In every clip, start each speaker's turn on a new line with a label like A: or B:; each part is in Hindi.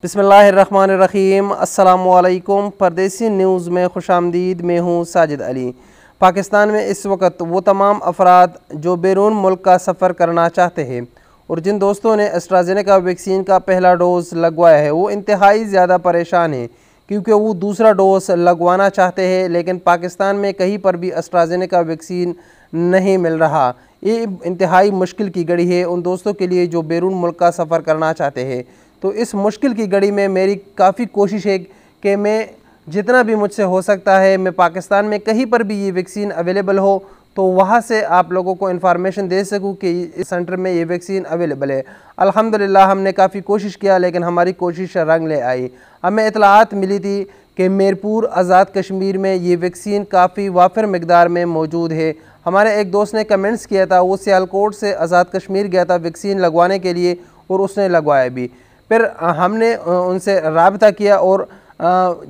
A: बिस्मिल्लाहिर्रहमानिर्रहीम। अस्सलामुअलैकुम। परदेसी न्यूज़ में खुशामदीद। मैं हूँ साजिद अली। पाकिस्तान में इस वक्त वो तमाम अफराद जो बैरून मुल्क का सफ़र करना चाहते हैं और जिन दोस्तों ने एस्ट्राजेनेका वैक्सीन का पहला डोज़ लगवाया है वो इंतहाई ज़्यादा परेशान हैं, क्योंकि वो दूसरा डोज़ लगवाना चाहते हैं लेकिन पाकिस्तान में कहीं पर भी एस्ट्राजेनेका वैक्सीन नहीं मिल रहा। ये इंतहाई मुश्किल की घड़ी है उन दोस्तों के लिए जो बैरून मुल्क का सफ़र करना चाहते हैं। तो इस मुश्किल की घड़ी में मेरी काफ़ी कोशिश है कि मैं जितना भी मुझसे हो सकता है मैं पाकिस्तान में कहीं पर भी ये वैक्सीन अवेलेबल हो तो वहाँ से आप लोगों को इन्फॉर्मेशन दे सकूँ कि इस सेंटर में ये वैक्सीन अवेलेबल है। अल्हम्दुलिल्लाह हमने काफ़ी कोशिश किया लेकिन हमारी कोशिश रंग ले आई। हमें इतलात मिली थी कि मीरपुर आज़ाद कश्मीर में ये वैक्सीन काफ़ी वाफिर मकदार में मौजूद है। हमारे एक दोस्त ने कमेंट्स किया था, वो सियालकोट से आज़ाद कश्मीर गया था वैक्सीन लगवाने के लिए और उसने लगवाया भी। फिर हमने उनसे राबता किया और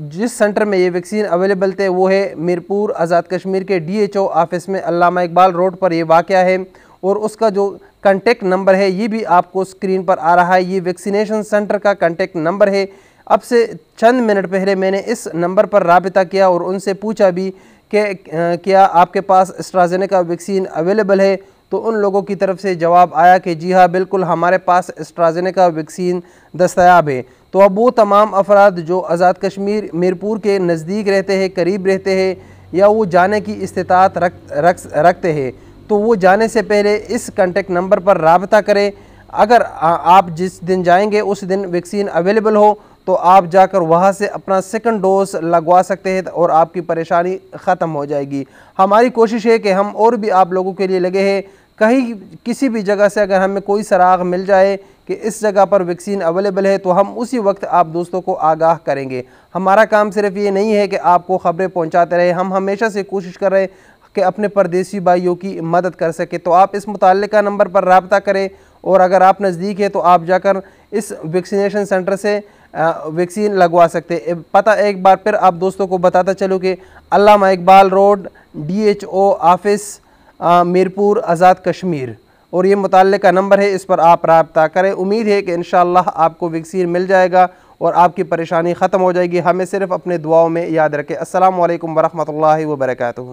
A: जिस सेंटर में ये वैक्सीन अवेलेबल थे वो है मीरपुर आज़ाद कश्मीर के DHO ऑफिस में अल्लामा इकबाल रोड पर ये वाक़या है और उसका जो कांटेक्ट नंबर है ये भी आपको स्क्रीन पर आ रहा है। ये वैक्सीनेशन सेंटर का कांटेक्ट नंबर है। अब से चंद मिनट पहले मैंने इस नंबर पर राबता किया और उनसे पूछा भी कि क्या आपके पास एस्ट्राजेनेका वैक्सीन अवेलेबल है, तो उन लोगों की तरफ से जवाब आया कि जी हाँ बिल्कुल हमारे पास एस्ट्राजेनेका वैक्सीन दस्तयाब है। तो अब वो तमाम अफराद जो आज़ाद कश्मीर मीरपुर के नज़दीक रहते हैं, करीब रहते हैं या वो जाने की इस्तिताअत रखते हैं तो वो जाने से पहले इस कांटेक्ट नंबर पर राबता करें। अगर आप जिस दिन जाएंगे उस दिन वैक्सीन अवेलेबल हो तो आप जाकर वहाँ से अपना सेकंड डोज लगवा सकते हैं और आपकी परेशानी ख़त्म हो जाएगी। हमारी कोशिश है कि हम और भी आप लोगों के लिए लगे हैं। कहीं किसी भी जगह से अगर हमें कोई सराग मिल जाए कि इस जगह पर वैक्सीन अवेलेबल है तो हम उसी वक्त आप दोस्तों को आगाह करेंगे। हमारा काम सिर्फ ये नहीं है कि आपको ख़बरें पहुँचाते रहे, हम हमेशा से कोशिश कर रहे हैं कि अपने परदेसी भाइयों की मदद कर सके। तो आप इस मुताल्लिका नंबर पर राब्ता करें और अगर आप नज़दीक है तो आप जाकर इस वैक्सीनेशन सेंटर से वैक्सीन लगवा सकते हैं। पता एक बार फिर आप दोस्तों को बताता चलो कि Allama Iqbal road DHO office Mirpur Azad Kashmir और ये मुताल्लिका नंबर है, इस पर आप राब्ता करें। उम्मीद है कि इंशाअल्लाह आपको वैक्सीन मिल जाएगा और आपकी परेशानी ख़त्म हो जाएगी। हमें सिर्फ अपने दुआओं में याद रखें। अस्सलामु अलैकुम वरहमतुल्लाहि वबरकातुहू।